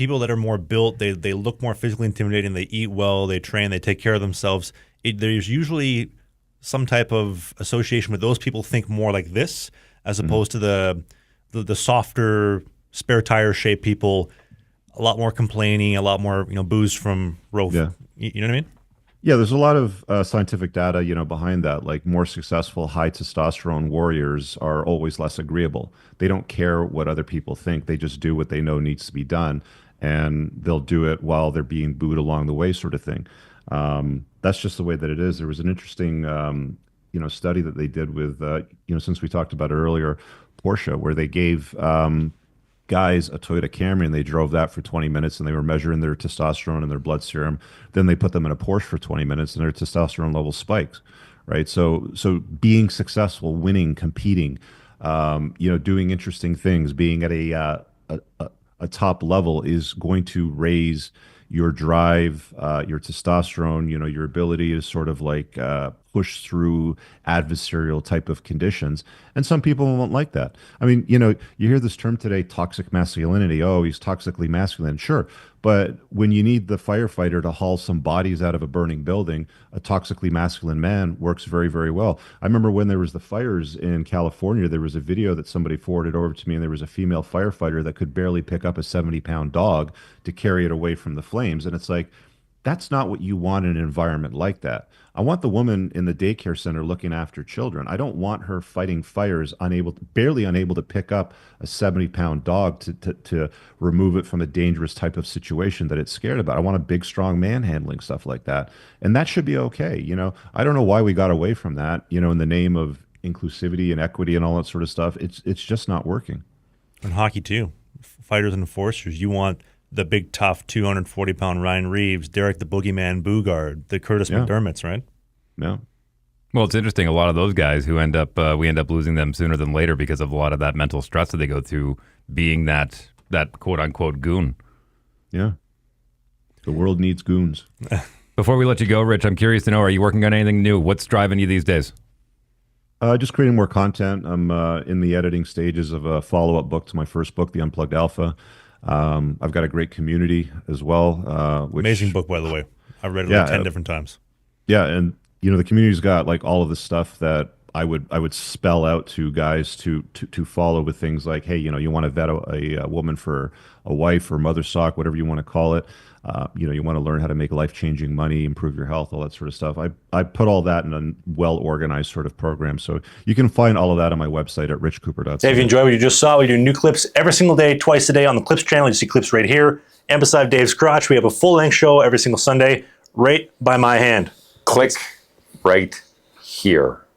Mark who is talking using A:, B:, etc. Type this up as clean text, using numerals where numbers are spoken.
A: people that are more built, they look more physically intimidating, they eat well, they train, they take care of themselves. There's usually some type of association with those people think more like this as opposed to the softer, spare tire shaped people, a lot more complaining, a lot more, booze from Rofe.
B: Yeah.
A: You know what I mean?
B: Yeah, there's a lot of scientific data, behind that. Like more successful, high testosterone warriors are always less agreeable. They don't care what other people think. They just do what they know needs to be done, and they'll do it while they're being booed along the way, sort of thing. That's just the way that it is. There was an interesting, study that they did with, since we talked about it earlier, Porsche, where they gave guys a Toyota Camry and they drove that for 20 minutes and they were measuring their testosterone and their blood serum. Then they put them in a Porsche for 20 minutes and their testosterone level spikes, right? So being successful, winning, competing, doing interesting things, being at a top level is going to raise your drive, your testosterone, your ability to sort of like push through adversarial type of conditions. And some people won't like that. I mean, you hear this term today, toxic masculinity. Oh, he's toxically masculine. Sure. But when you need the firefighter to haul some bodies out of a burning building, a toxically masculine man works very, very well. I remember when there was the fires in California, there was a video that somebody forwarded over to me, and there was a female firefighter that could barely pick up a 70-pound dog to carry it away from the flames. And it's like, that's not what you want in an environment like that. I want the woman in the daycare center looking after children. I don't want her fighting fires, barely unable to pick up a 70-pound dog to remove it from a dangerous type of situation that it's scared about. I want a big, strong man handling stuff like that. And that should be okay. I don't know why we got away from that, in the name of inclusivity and equity and all that sort of stuff. It's just not working.
A: In hockey too, fighters and enforcers, you want the big, tough 240-pound Ryan Reeves, Derek the Boogeyman Bugard, the Curtis McDermotts, right?
B: Yeah.
C: Well, it's interesting. A lot of those guys who we end up losing them sooner than later because of a lot of that mental stress that they go through being that quote unquote goon.
B: Yeah. The world needs goons.
C: Before we let you go, Rich, I'm curious to know, are you working on anything new? What's driving you these days?
B: Just creating more content. I'm in the editing stages of a follow-up book to my first book, The Unplugged Alpha. I've got a great community as well.
A: Amazing book, by the way. I've read it like 10 different times.
B: Yeah, and the community's got like all of the stuff that I would spell out to guys to follow, with things like, hey, you want to vet a woman for a wife or mother sock, whatever you want to call it. You want to learn how to make life-changing money, improve your health, all that sort of stuff. I put all that in a well-organized sort of program. So you can find all of that on my website at richcooper.ca.
D: If you enjoyed what you just saw, we do new clips every single day, twice a day on the Clips channel. You see clips right here. And beside Dave's crotch, we have a full-length show every single Sunday, right by my hand.
E: Click right here.